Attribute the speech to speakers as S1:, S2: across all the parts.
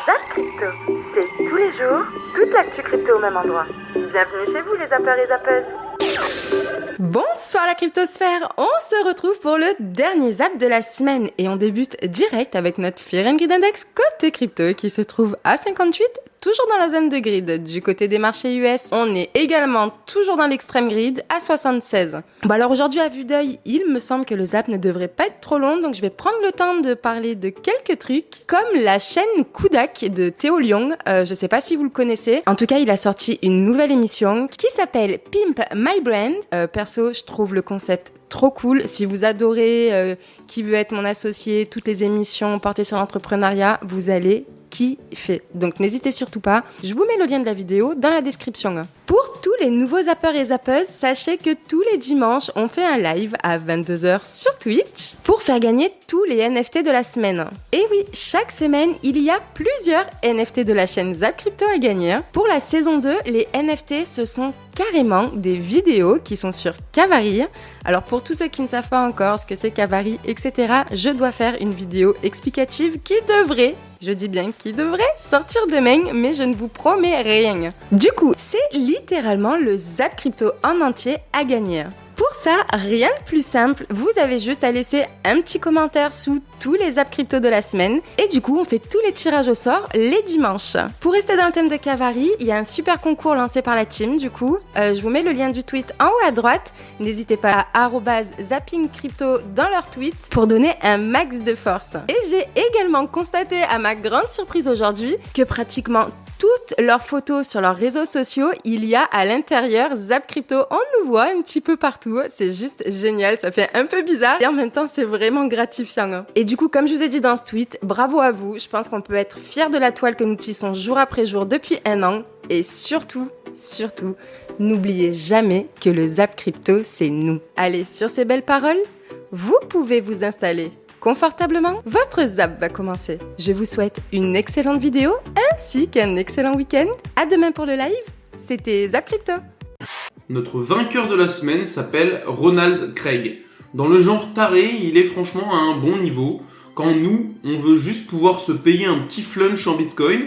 S1: Zap Crypto, c'est tous les jours, toute l'actu crypto au même endroit. Bienvenue chez vous les zappeurs et zappeuses.
S2: Bonsoir la cryptosphère, on se retrouve pour le dernier zap de la semaine et on débute direct avec notre Fear and Greed Index côté crypto qui se trouve à 58, toujours dans la zone de grid. Du côté des marchés US, on est également toujours dans l'extrême grid à 76. Bon alors aujourd'hui à vue d'œil, il me semble que le zap ne devrait pas être trop long, donc je vais prendre le temps de parler de quelques trucs, comme la chaîne Kudak de Theo Leung. Je sais pas si vous le connaissez. En tout cas, il a sorti une nouvelle émission qui s'appelle Pimp My Brand. Perso, je trouve le concept trop cool. Si vous adorez Qui veut être mon associé, toutes les émissions portées sur l'entrepreneuriat, vous allez kiffer. Donc n'hésitez surtout pas. Je vous mets le lien de la vidéo dans la description. Pour tous les nouveaux zappeurs et zappeuses, sachez que tous les dimanches, on fait un live à 22h sur Twitch pour faire gagner tous les NFT de la semaine. Et oui, chaque semaine, il y a plusieurs NFT de la chaîne Zap Crypto à gagner. Pour la saison 2, les NFT, ce sont carrément des vidéos qui sont sur Kavari. Alors pour tous ceux qui ne savent pas encore ce que c'est Kavari, etc., je dois faire une vidéo explicative qui devrait, je dis bien qui devrait, sortir demain, mais je ne vous promets rien. Du coup, c'est littéralement le Zap Crypto en entier à gagner. Pour ça, rien de plus simple, vous avez juste à laisser un petit commentaire sous tous les Zap Crypto de la semaine et du coup on fait tous les tirages au sort les dimanches. Pour rester dans le thème de Kavari, il y a un super concours lancé par la team du coup, je vous mets le lien du tweet en haut à droite, n'hésitez pas à @zappingcrypto dans leur tweet pour donner un max de force. Et j'ai également constaté à ma grande surprise aujourd'hui que pratiquement toutes leurs photos sur leurs réseaux sociaux, il y a à l'intérieur Zap Crypto. On nous voit un petit peu partout. C'est juste génial. Ça fait un peu bizarre et en même temps, c'est vraiment gratifiant. Et du coup, comme je vous ai dit dans ce tweet, bravo à vous. Je pense qu'on peut être fiers de la toile que nous tissons jour après jour depuis 1 an. Et surtout, n'oubliez jamais que le Zap Crypto, c'est nous. Allez, sur ces belles paroles, vous pouvez vous installer confortablement, votre zap va commencer. Je vous souhaite une excellente vidéo ainsi qu'un excellent week-end. À demain pour le live. C'était Zap Crypto.
S3: Notre vainqueur de la semaine s'appelle Ronald Craig. Dans le genre taré, il est franchement à un bon niveau. Quand nous, on veut juste pouvoir se payer un petit flunch en bitcoin,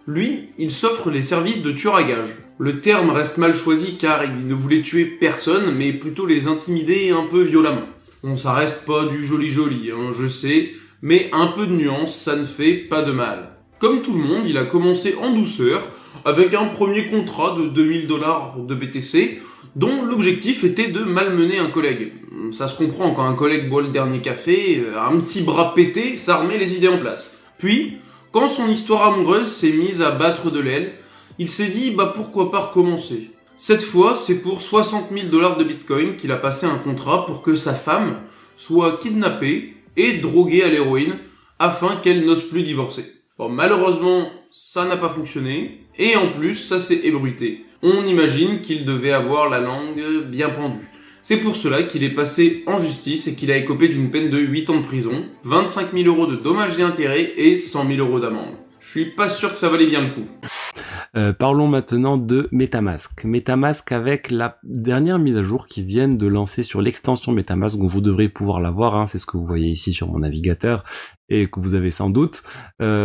S3: lui, il s'offre les services de tueur à gages. Le terme reste mal choisi car il ne voulait tuer personne, mais plutôt les intimider un peu violemment. Bon, ça reste pas du joli, je sais, mais un peu de nuance, ça ne fait pas de mal. Comme tout le monde, il a commencé en douceur, avec un premier contrat de $2000 de BTC, dont l'objectif était de malmener un collègue. Ça se comprend, quand un collègue boit le dernier café, un petit bras pété, ça remet les idées en place. Puis, quand son histoire amoureuse s'est mise à battre de l'aile, il s'est dit, pourquoi pas recommencer. Cette fois, c'est pour $60 000 de Bitcoin qu'il a passé un contrat pour que sa femme soit kidnappée et droguée à l'héroïne afin qu'elle n'ose plus divorcer. Bon, malheureusement, ça n'a pas fonctionné et en plus, ça s'est ébruité. On imagine qu'il devait avoir la langue bien pendue. C'est pour cela qu'il est passé en justice et qu'il a écopé d'une peine de 8 ans de prison, 25 000 € de dommages et intérêts et 100 000 € d'amende. Je suis pas sûr que ça valait bien le coup.
S4: Parlons maintenant de MetaMask. MetaMask avec la dernière mise à jour qui viennent de lancer sur l'extension MetaMask, donc vous devrez pouvoir la voir, c'est ce que vous voyez ici sur mon navigateur et que vous avez sans doute.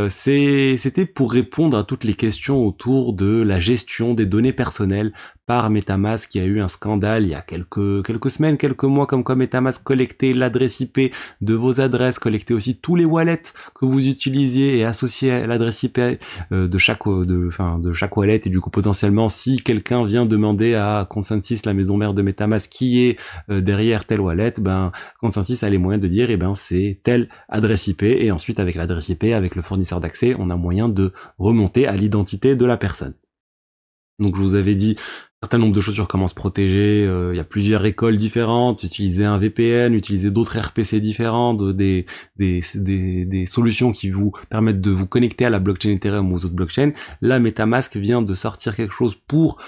S4: C'était pour répondre à toutes les questions autour de la gestion des données personnelles par MetaMask. Il y a eu un scandale il y a quelques semaines, quelques mois, comme quoi MetaMask collectait l'adresse IP de vos adresses, collectait aussi tous les wallets que vous utilisiez et associait l'adresse IP de chaque wallet, et du coup potentiellement si quelqu'un vient demander à Consensus, la maison mère de MetaMask, qui est derrière tel wallet, Consensus a les moyens de dire c'est telle adresse IP, et ensuite avec l'adresse IP, avec le fournisseur d'accès, on a moyen de remonter à l'identité de la personne. Donc je vous avais dit un certain nombre de choses sur comment se protéger, il y a plusieurs écoles différentes, utiliser un VPN, utiliser d'autres RPC différentes, des solutions qui vous permettent de vous connecter à la blockchain Ethereum ou aux autres blockchains. Là, MetaMask vient de sortir quelque chose pour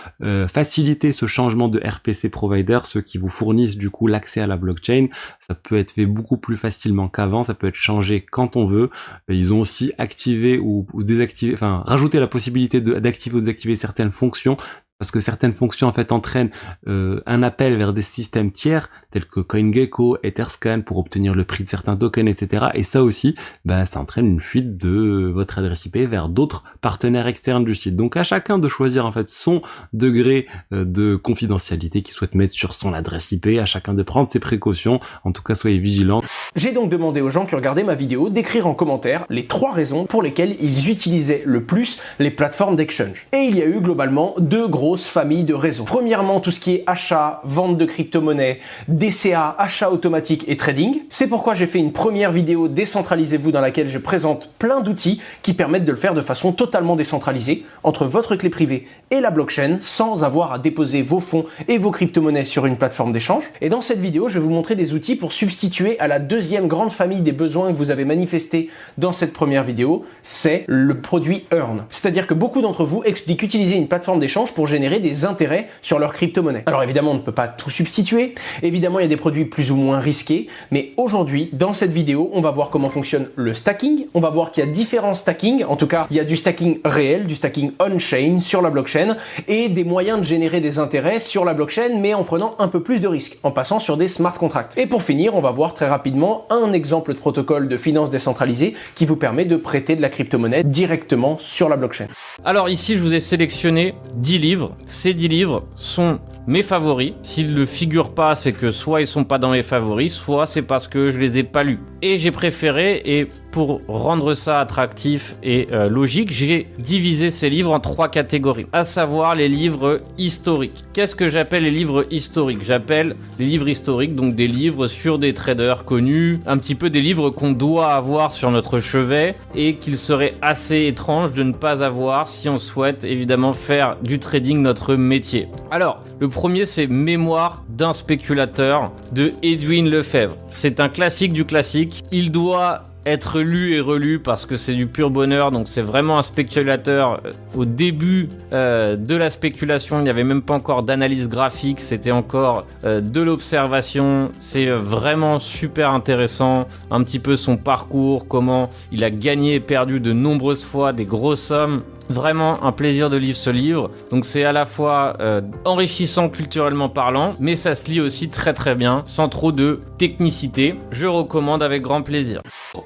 S4: faciliter ce changement de RPC provider, ceux qui vous fournissent du coup l'accès à la blockchain. Ça peut être fait beaucoup plus facilement qu'avant, ça peut être changé quand on veut. Ils ont aussi activé ou désactivé, rajouté la possibilité d'activer ou désactiver certaines fonctions parce que certaines fonctions en fait entraînent un appel vers des systèmes tiers tels que CoinGecko, Etherscan pour obtenir le prix de certains tokens, etc. Et ça aussi, ça entraîne une fuite de votre adresse IP vers d'autres partenaires externes du site. Donc à chacun de choisir en fait son degré de confidentialité qu'il souhaite mettre sur son adresse IP, à chacun de prendre ses précautions. En tout cas, soyez vigilants.
S5: J'ai donc demandé aux gens qui regardaient ma vidéo d'écrire en commentaire les 3 raisons pour lesquelles ils utilisaient le plus les plateformes d'exchange. Et il y a eu globalement 2 grosses familles de raisons. Premièrement, tout ce qui est achat, vente de crypto-monnaies, DCA, achat automatique et trading. C'est pourquoi j'ai fait une première vidéo Décentralisez-vous dans laquelle je présente plein d'outils qui permettent de le faire de façon totalement décentralisée entre votre clé privée et la blockchain sans avoir à déposer vos fonds et vos crypto-monnaies sur une plateforme d'échange. Et dans cette vidéo, je vais vous montrer des outils pour substituer à la deuxième grande famille des besoins que vous avez manifestés dans cette première vidéo, c'est le produit Earn. C'est-à-dire que beaucoup d'entre vous expliquent utiliser une plateforme d'échange pour générer des intérêts sur leur crypto-monnaie. Alors évidemment, on ne peut pas tout substituer. Évidemment, il y a des produits plus ou moins risqués. Mais aujourd'hui, dans cette vidéo, on va voir comment fonctionne le stacking. On va voir qu'il y a différents stackings. En tout cas, il y a du stacking réel, du stacking on-chain sur la blockchain et des moyens de générer des intérêts sur la blockchain, mais en prenant un peu plus de risques, en passant sur des smart contracts. Et pour finir, on va voir très rapidement un exemple de protocole de finance décentralisée qui vous permet de prêter de la crypto-monnaie directement sur la blockchain.
S6: Alors ici, je vous ai sélectionné 10 livres. Ces 10 livres sont mes favoris. S'ils ne figurent pas, c'est que soit ils sont pas dans mes favoris, soit c'est parce que je les ai pas lus. Et j'ai préféré, et pour rendre ça attractif et logique, j'ai divisé ces livres en 3 catégories, à savoir les livres historiques. Qu'est-ce que j'appelle les livres historiques ? J'appelle les livres historiques, donc des livres sur des traders connus, un petit peu des livres qu'on doit avoir sur notre chevet et qu'il serait assez étrange de ne pas avoir si on souhaite évidemment faire du trading notre métier. Alors, le premier, c'est Mémoire d'un spéculateur de Edwin Lefebvre. C'est un classique du classique. Il doit être lu et relu parce que c'est du pur bonheur. Donc c'est vraiment un spéculateur. Au début de la spéculation, il n'y avait même pas encore d'analyse graphique, c'était encore de l'observation. C'est vraiment super intéressant, un petit peu son parcours, comment il a gagné et perdu de nombreuses fois des grosses sommes. Vraiment un plaisir de lire ce livre. Donc c'est à la fois enrichissant culturellement parlant, mais ça se lit aussi très très bien, sans trop de technicité. Je recommande avec grand plaisir.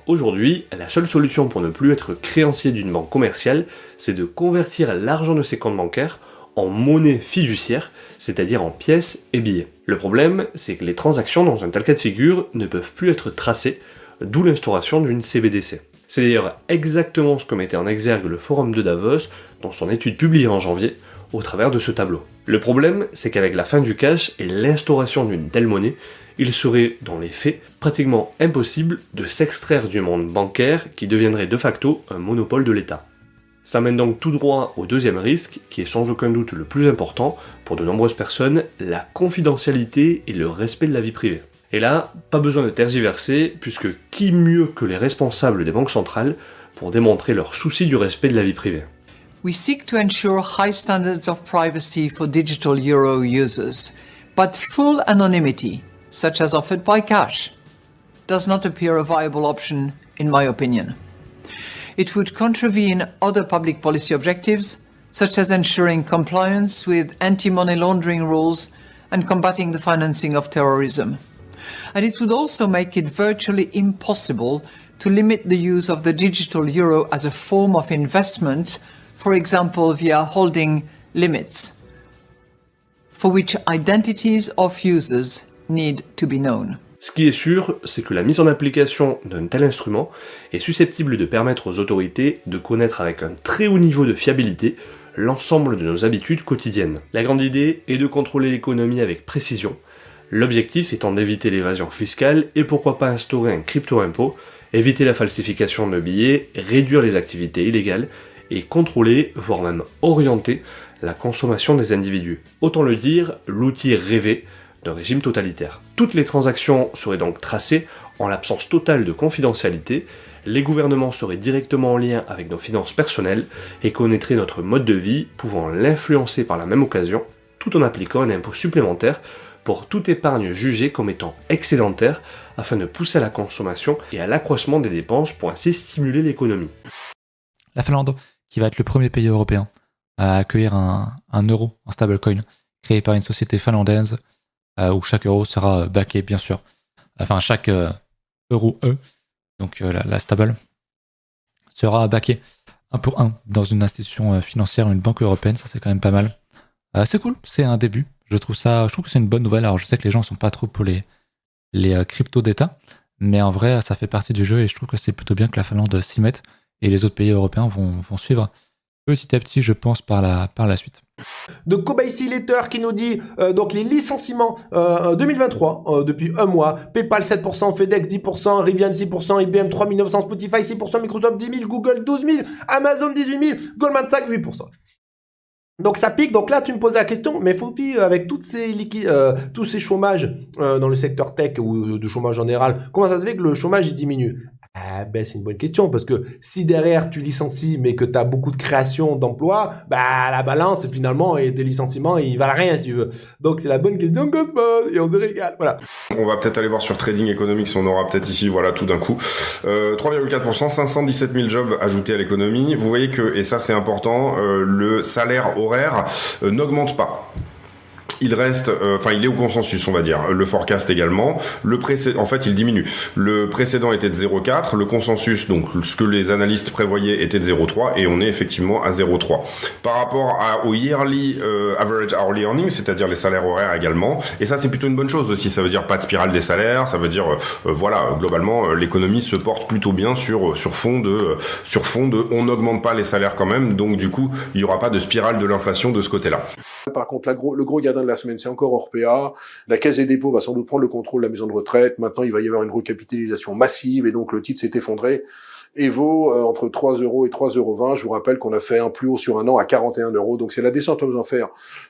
S7: Aujourd'hui, la seule solution pour ne plus être créancier d'une banque commerciale, c'est de convertir l'argent de ses comptes bancaires en monnaie fiduciaire, c'est-à-dire en pièces et billets. Le problème, c'est que les transactions dans un tel cas de figure ne peuvent plus être tracées, d'où l'instauration d'une CBDC. C'est d'ailleurs exactement ce que mettait en exergue le Forum de Davos dans son étude publiée en janvier, au travers de ce tableau. Le problème, c'est qu'avec la fin du cash et l'instauration d'une telle monnaie, il serait, dans les faits, pratiquement impossible de s'extraire du monde bancaire qui deviendrait de facto un monopole de l'État. Ça mène donc tout droit au deuxième risque, qui est sans aucun doute le plus important pour de nombreuses personnes, la confidentialité et le respect de la vie privée. Et là, pas besoin de tergiverser, puisque qui mieux que les responsables des banques centrales pour démontrer leur souci du respect de la vie privée.
S8: We seek to ensure high standards of privacy for digital euro users, but full anonymity, such as offered by cash, does not appear a viable option in my opinion. It would contravene other public policy objectives, such as ensuring compliance with anti-money laundering rules and combating the financing of terrorism. And it would also make it virtually impossible to limit the use of the digital euro as a form of investment, for example via holding limits, for which identities of users need to be known.
S7: Ce qui est sûr, c'est que la mise en application d'un tel instrument est susceptible de permettre aux autorités de connaître avec un très haut niveau de fiabilité l'ensemble de nos habitudes quotidiennes. La grande idée est de contrôler l'économie avec précision, l'objectif étant d'éviter l'évasion fiscale et pourquoi pas instaurer un crypto-impôt, éviter la falsification de billets, réduire les activités illégales et contrôler, voire même orienter, la consommation des individus. Autant le dire, l'outil rêvé d'un régime totalitaire. Toutes les transactions seraient donc tracées en l'absence totale de confidentialité, les gouvernements seraient directement en lien avec nos finances personnelles et connaîtraient notre mode de vie, pouvant l'influencer par la même occasion, tout en appliquant un impôt supplémentaire pour toute épargne jugée comme étant excédentaire afin de pousser à la consommation et à l'accroissement des dépenses pour ainsi stimuler l'économie.
S9: La Finlande, qui va être le premier pays européen à accueillir un euro, un stablecoin, créé par une société finlandaise, où chaque euro sera backé, bien sûr. Enfin, chaque euro donc la stable, sera backé 1 pour 1 dans une institution financière, une banque européenne. Ça, c'est quand même pas mal. C'est cool, c'est un début. Je trouve que c'est une bonne nouvelle. Alors, je sais que les gens sont pas trop pour les cryptos d'État, mais en vrai, ça fait partie du jeu et je trouve que c'est plutôt bien que la Finlande s'y mette et les autres pays européens vont suivre petit à petit, je pense, par la suite.
S5: De Kobayashi Letter qui nous dit donc les licenciements 2023 depuis un mois. PayPal 7%, FedEx 10%, Rivian 6%, IBM 3900, Spotify 6%, Microsoft 10 000, Google 12 000, Amazon 18 000, Goldman Sachs 8%. Donc ça pique. Donc là tu me posais la question, mais Faufi, avec tous ces chômages dans le secteur tech ou de chômage en général, comment ça se fait que le chômage il diminue? Ah ben c'est une bonne question, parce que si derrière tu licencies mais que tu as beaucoup de création d'emplois, bah la balance finalement et des licenciements ils valent rien si tu veux. Donc c'est la bonne question qu'on se pose et on se régale. Voilà.
S10: On va peut-être aller voir sur Trading Economics, on aura peut-être ici, voilà, tout d'un coup. 3,4%, 517 000 jobs ajoutés à l'économie. Vous voyez que, et ça c'est important, le salaire horaire n'augmente pas. Il reste, il est au consensus, on va dire. Le forecast également. En fait, il diminue. Le précédent était de 0,4. Le consensus, donc ce que les analystes prévoyaient, était de 0,3, et on est effectivement à 0,3. Par rapport au yearly average hourly earnings, c'est-à-dire les salaires horaires également. Et ça, c'est plutôt une bonne chose aussi. Ça veut dire pas de spirale des salaires. Ça veut dire, globalement, l'économie se porte plutôt bien sur fond de, on n'augmente pas les salaires quand même. Donc du coup, il y aura pas de spirale de l'inflation de ce côté-là.
S11: Par contre, le gros gadin de la semaine, c'est encore Orpea. La Caisse des dépôts va sans doute prendre le contrôle de la maison de retraite. Maintenant, il va y avoir une recapitalisation massive et donc le titre s'est effondré et vaut entre 3 € et 3,20 €. Je vous rappelle qu'on a fait un plus haut sur un an à 41 €. Donc c'est la descente aux enfers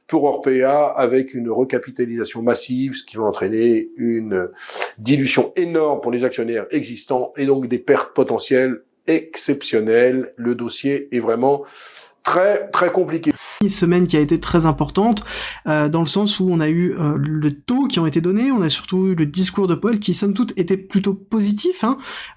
S11: pour Orpea avec une recapitalisation massive, ce qui va entraîner une dilution énorme pour les actionnaires existants et donc des pertes potentielles exceptionnelles. Le dossier est vraiment très très compliqué.
S12: Une semaine qui a été très importante dans le sens où on a eu le taux qui ont été donnés, on a surtout eu le discours de Powell qui somme toute était plutôt positif,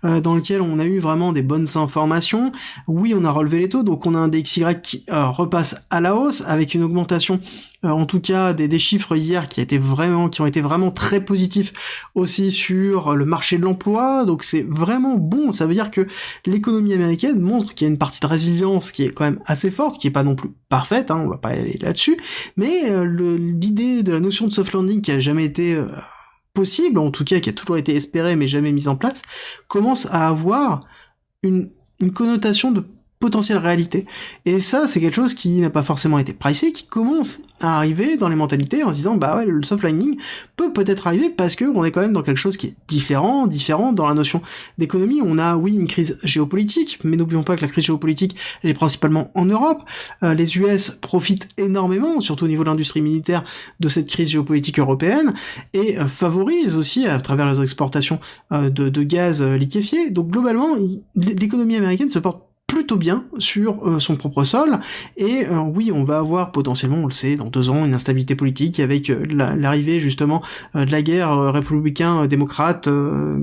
S12: dans lequel on a eu vraiment des bonnes informations. Oui, on a relevé les taux, donc on a un DXY qui repasse à la hausse avec une augmentation en tout cas des chiffres hier qui ont été vraiment très positifs aussi sur le marché de l'emploi. Donc c'est vraiment bon, ça veut dire que l'économie américaine montre qu'il y a une partie de résilience qui est quand même assez forte, qui est pas non plus parfaite, on va pas aller là-dessus, mais l'idée de la notion de soft landing qui a jamais été possible, en tout cas qui a toujours été espérée mais jamais mise en place, commence à avoir une connotation de potentielle réalité. Et ça, c'est quelque chose qui n'a pas forcément été pricé, qui commence à arriver dans les mentalités en se disant, bah ouais, le soft landing peut-être arriver parce que on est quand même dans quelque chose qui est différent dans la notion d'économie. On a, oui, une crise géopolitique, mais n'oublions pas que la crise géopolitique, elle est principalement en Europe. Les US profitent énormément, surtout au niveau de l'industrie militaire, de cette crise géopolitique européenne et favorisent aussi à travers les exportations de gaz liquéfié. Donc globalement, l'économie américaine se porte plutôt bien sur son propre sol, et oui, on va avoir potentiellement, on le sait, dans 2 ans, une instabilité politique avec l'arrivée justement de la guerre républicain-démocrate,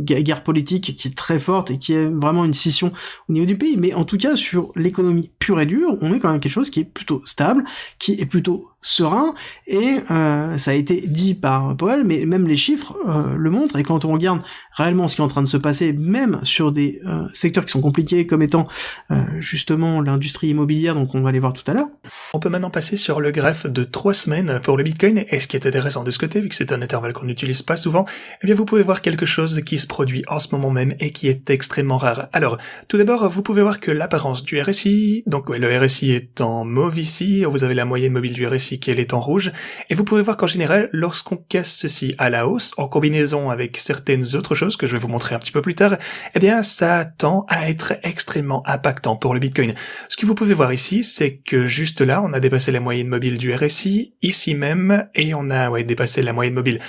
S12: guerre politique qui est très forte et qui est vraiment une scission au niveau du pays. Mais en tout cas, sur l'économie pure et dure, on est quand même quelque chose qui est plutôt stable, qui est plutôt serein, et ça a été dit par Powell, mais même les chiffres le montrent, et quand on regarde réellement ce qui est en train de se passer, même sur des secteurs qui sont compliqués comme étant justement l'industrie immobilière, donc on va les voir tout à l'heure.
S13: On peut maintenant passer sur le graphe de 3 semaines pour le Bitcoin, et ce qui est intéressant de ce côté, vu que c'est un intervalle qu'on n'utilise pas souvent, eh bien vous pouvez voir quelque chose qui se produit en ce moment même et qui est extrêmement rare. Alors, tout d'abord, vous pouvez voir que l'apparence du RSI, donc ouais, le RSI est en mauve ici, vous avez la moyenne mobile du RSI qui est en rouge, et vous pouvez voir qu'en général, lorsqu'on casse ceci à la hausse, en combinaison avec certaines autres choses que je vais vous montrer un petit peu plus tard, eh bien ça tend à être extrêmement impactant pour le Bitcoin. Ce que vous pouvez voir ici, c'est que juste là, on a dépassé la moyenne mobile du RSI, ici même, et on a dépassé la moyenne mobile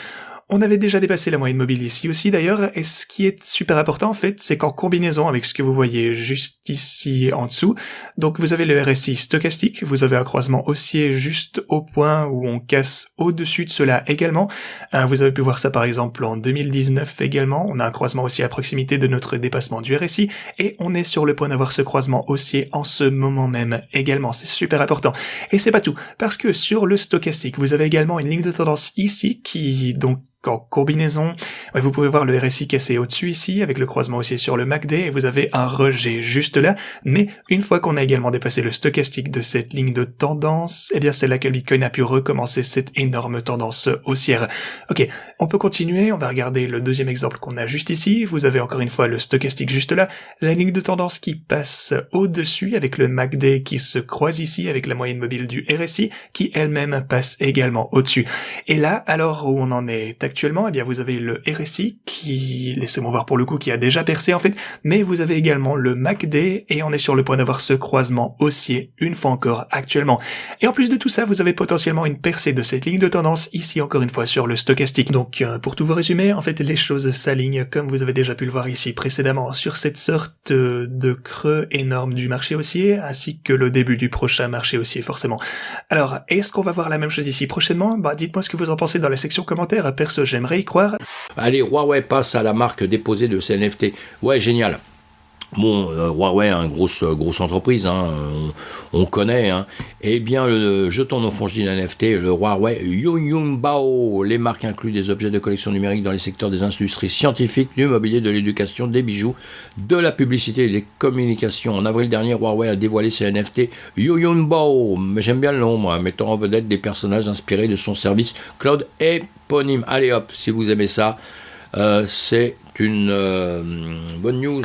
S13: On avait déjà dépassé la moyenne mobile ici aussi d'ailleurs, et ce qui est super important en fait, c'est qu'en combinaison avec ce que vous voyez juste ici en dessous, donc vous avez le RSI stochastique, vous avez un croisement haussier juste au point où on casse au-dessus de cela également. Vous avez pu voir ça par exemple en 2019 également, on a un croisement haussier à proximité de notre dépassement du RSI, et on est sur le point d'avoir ce croisement haussier en ce moment même également, c'est super important. Et c'est pas tout, parce que sur le stochastique, vous avez également une ligne de tendance ici qui donc en combinaison, vous pouvez voir le RSI cassé au-dessus ici, avec le croisement haussier sur le MACD, et vous avez un rejet juste là, mais une fois qu'on a également dépassé le stochastique de cette ligne de tendance, eh bien c'est là que le Bitcoin a pu recommencer cette énorme tendance haussière. Ok, on peut continuer, on va regarder le deuxième exemple qu'on a juste ici, vous avez encore une fois le stochastique juste là, la ligne de tendance qui passe au-dessus, avec le MACD qui se croise ici, avec la moyenne mobile du RSI, qui elle-même passe également au-dessus. Et là, alors où on en est actuellement, eh bien vous avez le RSI qui, laissez-moi voir pour le coup, qui a déjà percé en fait, mais vous avez également le MACD et on est sur le point d'avoir ce croisement haussier une fois encore actuellement. Et en plus de tout ça, vous avez potentiellement une percée de cette ligne de tendance ici encore une fois sur le stochastique. Donc pour tout vous résumer, en fait les choses s'alignent comme vous avez déjà pu le voir ici précédemment sur cette sorte de creux énorme du marché haussier ainsi que le début du prochain marché haussier forcément. Alors est-ce qu'on va voir la même chose ici prochainement? Dites-moi ce que vous en pensez dans la section commentaires, perso j'aimerais y croire.
S14: Allez, Huawei passe à la marque déposée de ses NFT. Ouais, génial. Bon, Huawei, grosse entreprise, on connaît. Eh bien, jetons nos fongiles NFT, le Huawei Yunyunbao. Les marques incluent des objets de collection numérique dans les secteurs des industries scientifiques, du mobilier, de l'éducation, des bijoux, de la publicité et des communications. En avril dernier, Huawei a dévoilé ses NFT Yunyunbao. Mais j'aime bien le nom, moi, mettant en vedette des personnages inspirés de son service cloud éponyme. Allez hop, si vous aimez ça, c'est une bonne news.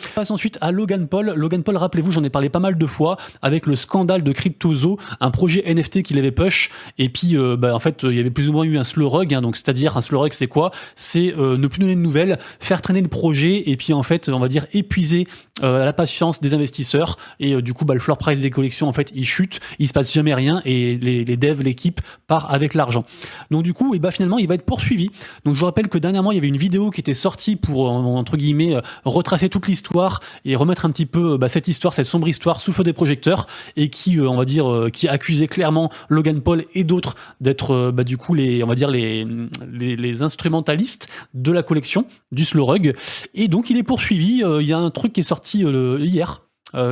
S15: On passe ensuite à Logan Paul. Logan Paul, rappelez-vous, j'en ai parlé pas mal de fois avec le scandale de CryptoZoo, un projet NFT qu'il avait push. Et puis, en fait, il y avait plus ou moins eu un slow rug. Donc, c'est-à-dire, un slow rug, c'est quoi? C'est ne plus donner de nouvelles, faire traîner le projet et puis, en fait, on va dire, épuiser la patience des investisseurs. Et du coup, le floor price des collections, en fait, il chute, il se passe jamais rien et les devs, l'équipe part avec l'argent. Donc, du coup, finalement, il va être poursuivi. Donc, je vous rappelle que dernièrement, il y avait une vidéo qui était sortie pour, entre guillemets, retracer toute l'histoire et remettre un petit peu cette histoire, cette sombre histoire sous feu des projecteurs et qui, on va dire, qui accusait clairement Logan Paul et d'autres d'être, du coup, les instrumentalistes de la collection du Slow Rug. Et donc, il est poursuivi. Il y a un truc qui est sorti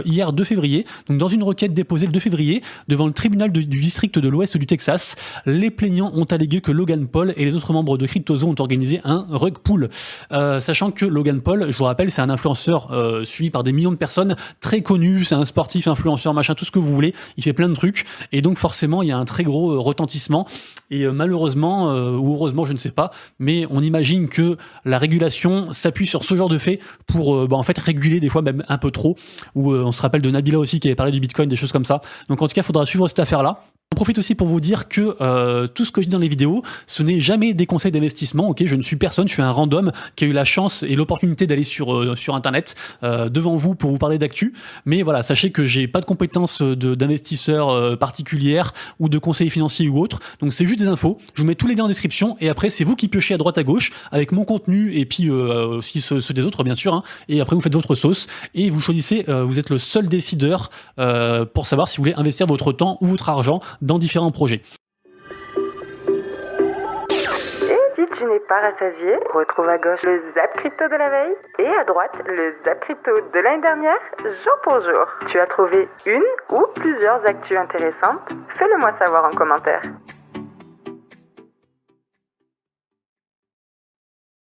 S15: hier 2 février, donc dans une requête déposée le 2 février devant le tribunal du district de l'Ouest du Texas, les plaignants ont allégué que Logan Paul et les autres membres de CryptoZoo ont organisé un rug pull. Sachant que Logan Paul, je vous rappelle, c'est un influenceur suivi par des millions de personnes, très connu, c'est un sportif, influenceur, machin, tout ce que vous voulez, il fait plein de trucs, et donc forcément il y a un très gros retentissement, et malheureusement, ou heureusement, je ne sais pas, mais on imagine que la régulation s'appuie sur ce genre de fait pour en fait réguler des fois même un peu trop, ou on se rappelle de Nabila aussi qui avait parlé du Bitcoin, des choses comme ça. Donc en tout cas, il faudra suivre cette affaire-là. J'en profite aussi pour vous dire que tout ce que je dis dans les vidéos, ce n'est jamais des conseils d'investissement. Ok, je ne suis personne, je suis un random qui a eu la chance et l'opportunité d'aller sur Internet devant vous pour vous parler d'actu. Mais voilà, sachez que j'ai pas de compétences d'investisseur particulières ou de conseiller financier ou autre. Donc c'est juste des infos. Je vous mets tous les liens en description et après c'est vous qui piochez à droite à gauche avec mon contenu et puis aussi ceux des autres bien sûr. Et après vous faites votre sauce et vous choisissez. Vous êtes le seul décideur pour savoir si vous voulez investir votre temps ou votre argent dans différents projets.
S1: Et si tu n'es pas rassasié, retrouve à gauche le Zap Crypto de la veille et à droite le Zap Crypto de l'année dernière, jour pour jour. Tu as trouvé une ou plusieurs actus intéressantes? Fais-le moi savoir en commentaire.